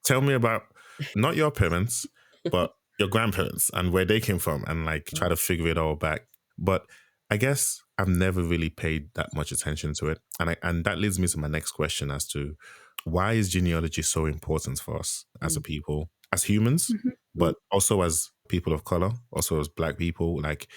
tell me about not your parents, but your grandparents and where they came from, and like try to figure it all back. But I guess I've never really paid that much attention to it. And that leads me to my next question as to why is genealogy so important for us as a people, as humans, but also as people of color, also as Black people? Like,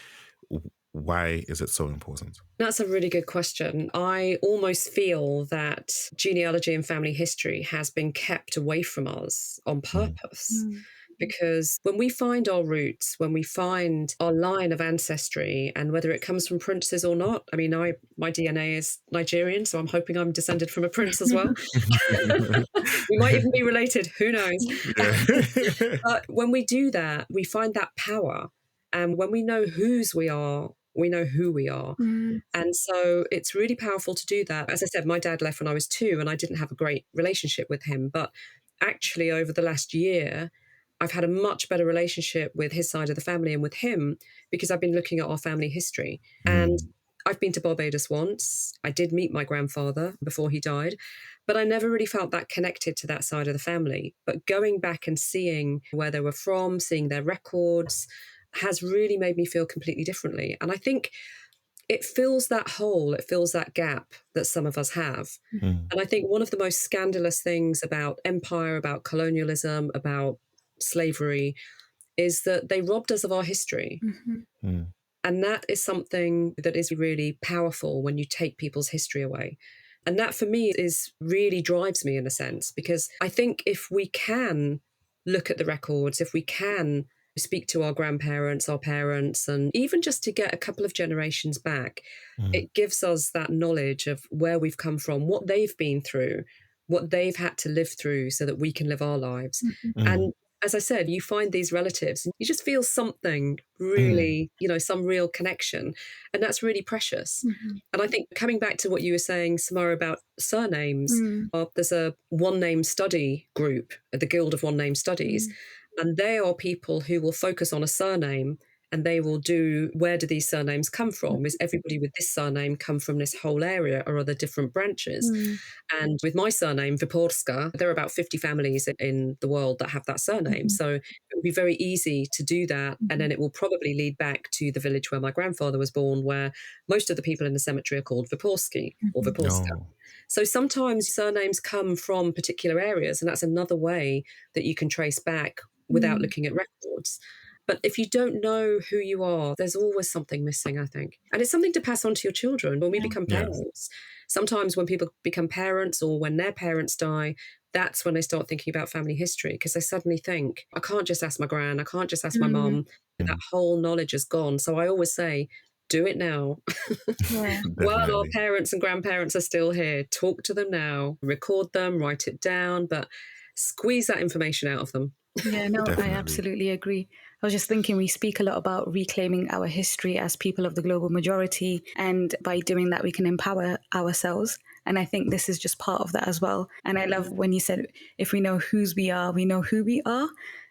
why is it so important? That's a really good question. I almost feel that genealogy and family history has been kept away from us on purpose. Because when we find our roots, when we find our line of ancestry, and whether it comes from princes or not, I mean, my DNA is Nigerian, so I'm hoping I'm descended from a prince as well. We might even be related, who knows? But when we do that, we find that power. And when we know whose we are, we know who we are. And so it's really powerful to do that. As I said, my dad left when I was 2 and I didn't have a great relationship with him. But actually, over the last year, I've had a much better relationship with his side of the family and with him because I've been looking at our family history. And I've been to Barbados once. I did meet my grandfather before he died, but I never really felt that connected to that side of the family. But going back and seeing where they were from, seeing their records, has really made me feel completely differently. And I think it fills that hole, it fills that gap that some of us have. And I think one of the most scandalous things about empire, about colonialism, about slavery is that they robbed us of our history. And that is something that is really powerful when you take people's history away. And that for me is really drives me in a sense, because I think if we can look at the records, if we can speak to our grandparents, our parents, and even just to get a couple of generations back, it gives us that knowledge of where we've come from, what they've been through, what they've had to live through so that we can live our lives. And as I said, you find these relatives and you just feel something really, some real connection. And that's really precious. And I think coming back to what you were saying, Samara, about surnames, there's a one name study group, the Guild of One Name Studies, and they are people who will focus on a surname and they will do, where do these surnames come from? Is everybody with this surname come from this whole area, or are there different branches? And with my surname, Wyporska, there are about 50 families in the world that have that surname. So it would be very easy to do that. And then it will probably lead back to the village where my grandfather was born, where most of the people in the cemetery are called Wyporski or Wyporska. So sometimes surnames come from particular areas, and that's another way that you can trace back without looking at records. But if you don't know who you are, there's always something missing, I think. And it's something to pass on to your children when we become parents. Sometimes when people become parents or when their parents die, that's when they start thinking about family history, because they suddenly think, I can't just ask my gran, I can't just ask my mum. That whole knowledge is gone. So I always say, do it now. While our parents and grandparents are still here, talk to them now, record them, write it down, but squeeze that information out of them. Yeah, no, I absolutely agree. I was just thinking we speak a lot about reclaiming our history as people of the global majority. And by doing that, we can empower ourselves. And I think this is just part of that as well. And I love when you said, if we know whose we are, we know who we are.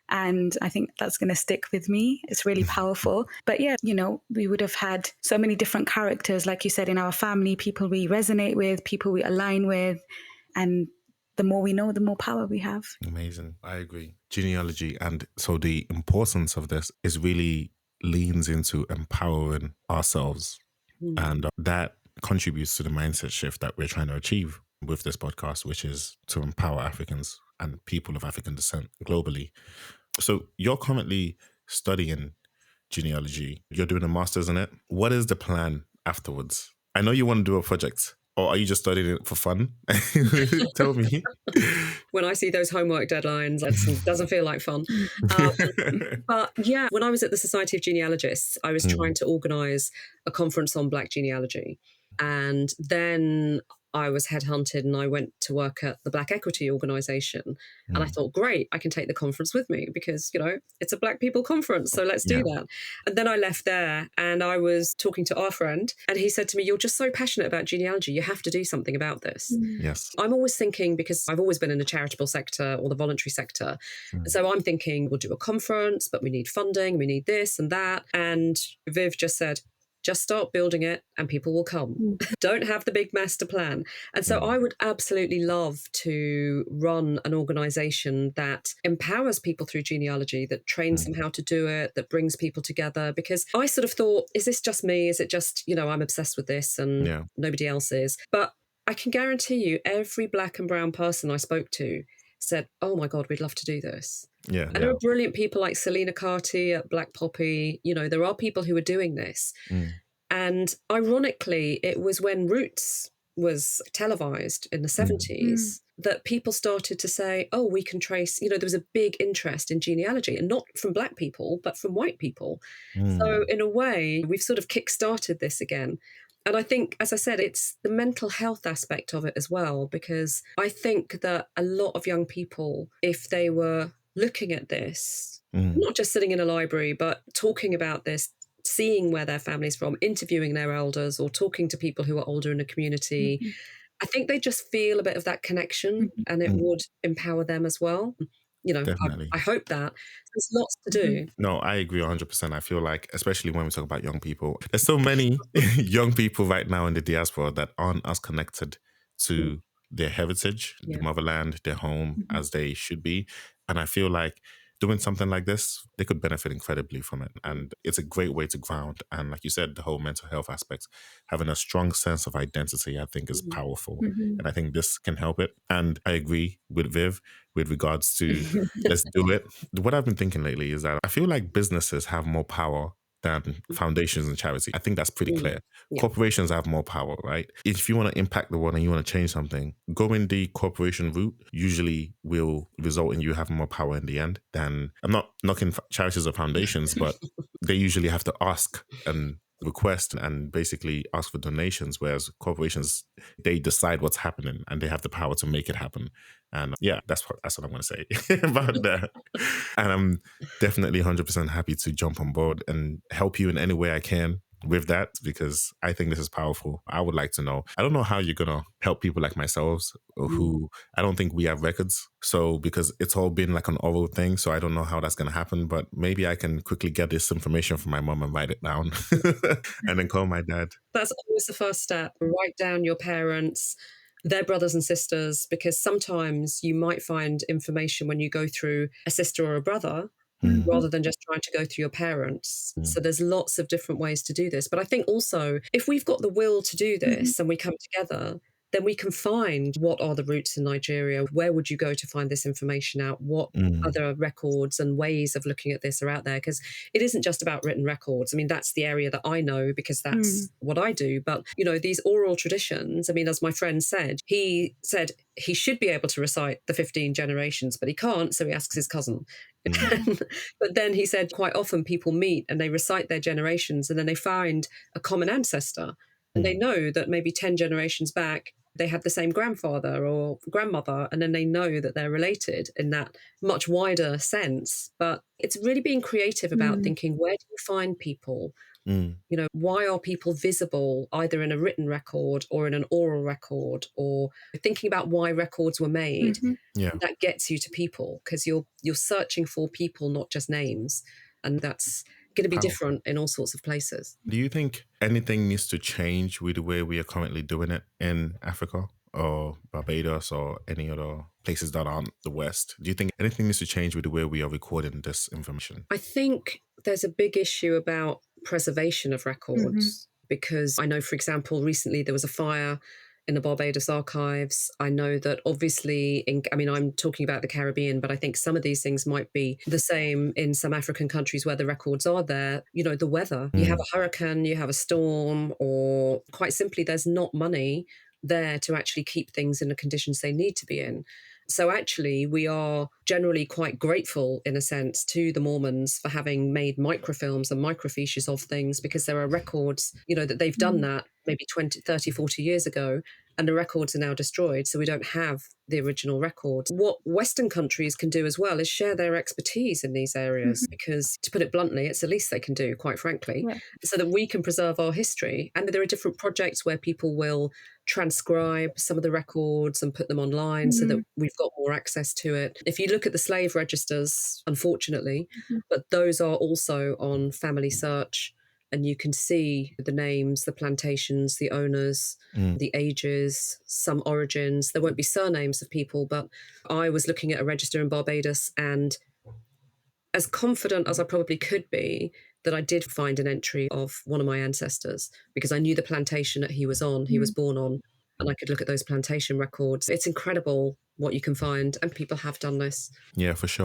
And I think that's going to stick with me. It's really powerful. But yeah, we would have had so many different characters, like you said, in our family, people we resonate with, people we align with. And the more we know, the more power we have. Amazing. I agree. Genealogy. And so the importance of this is really leans into empowering ourselves. And that contributes to the mindset shift that we're trying to achieve with this podcast, which is to empower Africans and people of African descent globally. So you're currently studying genealogy. You're doing a master's in it. What is the plan afterwards? I know you want to do a project. Or are you just studying it for fun? Tell me. When I see those homework deadlines, it doesn't feel like fun. But yeah, when I was at the Society of Genealogists, I was trying to organise a conference on Black genealogy. And then I was headhunted and I went to work at the Black Equity Organisation. And I thought, great, I can take the conference with me because, it's a Black people conference. So let's do that. And then I left there and I was talking to our friend and he said to me, you're just so passionate about genealogy. You have to do something about this. Yes. I'm always thinking, because I've always been in the charitable sector or the voluntary sector. So I'm thinking we'll do a conference, but we need funding. We need this and that. And Viv just said, Just start building it and people will come. Don't have the big master plan. And so I would absolutely love to run an organization that empowers people through genealogy, that trains them how to do it, that brings people together. Because I sort of thought, is this just me? Is it just, I'm obsessed with this and nobody else is? But I can guarantee you every Black and brown person I spoke to said, oh my God, we'd love to do this. Yeah. And there are brilliant people like Selena Carty at Black Poppy. There are people who are doing this. And ironically, it was when Roots was televised in the 70s that people started to say, oh, we can trace, there was a big interest in genealogy, and not from Black people, but from white people. So in a way, we've sort of kick-started this again. And I think, as I said, it's the mental health aspect of it as well, because I think that a lot of young people, if they were looking at this, not just sitting in a library, but talking about this, seeing where their family's from, interviewing their elders or talking to people who are older in the community, I think they just feel a bit of that connection and it would empower them as well. Definitely. I hope that. There's lots to do. No, I agree 100%. I feel like, especially when we talk about young people, there's so many young people right now in the diaspora that aren't as connected to their heritage, the motherland, their home as they should be. And I feel like doing something like this, they could benefit incredibly from it. And it's a great way to ground. And like you said, the whole mental health aspect, having a strong sense of identity, I think is powerful. And I think this can help it. And I agree with Viv with regards to let's do it. What I've been thinking lately is that I feel like businesses have more power than foundations and charity. I think that's pretty clear. Corporations have more power, right? If you want to impact the world and you want to change something, going the corporation route usually will result in you having more power in the end than, I'm not knocking charities or foundations, but they usually have to ask and request and basically ask for donations, whereas corporations, they decide what's happening and they have the power to make it happen. And that's what I'm going to say about that. And I'm definitely 100% happy to jump on board and help you in any way I can with that, because I think this is powerful. I would like to know. I don't know how you're going to help people like myself who I don't think we have records. So because it's all been like an oral thing, so I don't know how that's going to happen, but maybe I can quickly get this information from my mom and write it down and then call my dad. That's always the first step. Write down your parents, their brothers and sisters, because sometimes you might find information when you go through a sister or a brother rather than just trying to go through your parents. So there's lots of different ways to do this. But I think also, if we've got the will to do this and we come together, then we can find what are the roots in Nigeria. Where would you go to find this information out? What other records and ways of looking at this are out there? Because it isn't just about written records. I mean, that's the area that I know because that's what I do. But, these oral traditions, I mean, as my friend said he should be able to recite the 15 generations, but he can't. So he asks his cousin. But then he said quite often people meet and they recite their generations and then they find a common ancestor. And they know that maybe 10 generations back, they had the same grandfather or grandmother, and then they know that they're related in that much wider sense. But it's really being creative about thinking, where do you find people? Why are people visible either in a written record or in an oral record, or thinking about why records were made? That gets you to people, because you're searching for people, not just names. And that's going to be different in all sorts of places. Do you think anything needs to change with the way we are currently doing it in Africa or Barbados or any other places that aren't the West? Do you think anything needs to change with the way we are recording this information? I think there's a big issue about preservation of records, because I know, for example, recently there was a fire in the Barbados archives. I know that obviously, I'm talking about the Caribbean, but I think some of these things might be the same in some African countries where the records are there. The weather, you have a hurricane, you have a storm, or quite simply, there's not money there to actually keep things in the conditions they need to be in. So actually, we are generally quite grateful, in a sense, to the Mormons for having made microfilms and microfiches of things, because there are records, that they've done that maybe 20, 30, 40 years ago, and the records are now destroyed. So we don't have the original records. What Western countries can do as well is share their expertise in these areas, because, to put it bluntly, it's the least they can do, quite frankly, so that we can preserve our history. And there are different projects where people will transcribe some of the records and put them online so that we've got more access to it. If you look at the slave registers, unfortunately, but those are also on Family Search. and you can see the names, the plantations, the owners, the ages, some origins. There won't be surnames of people, but I was looking at a register in Barbados, and as confident as I probably could be, that I did find an entry of one of my ancestors, because I knew the plantation that he was on, he was born on, and I could look at those plantation records. It's incredible what you can find, and people have done this. Yeah, for sure.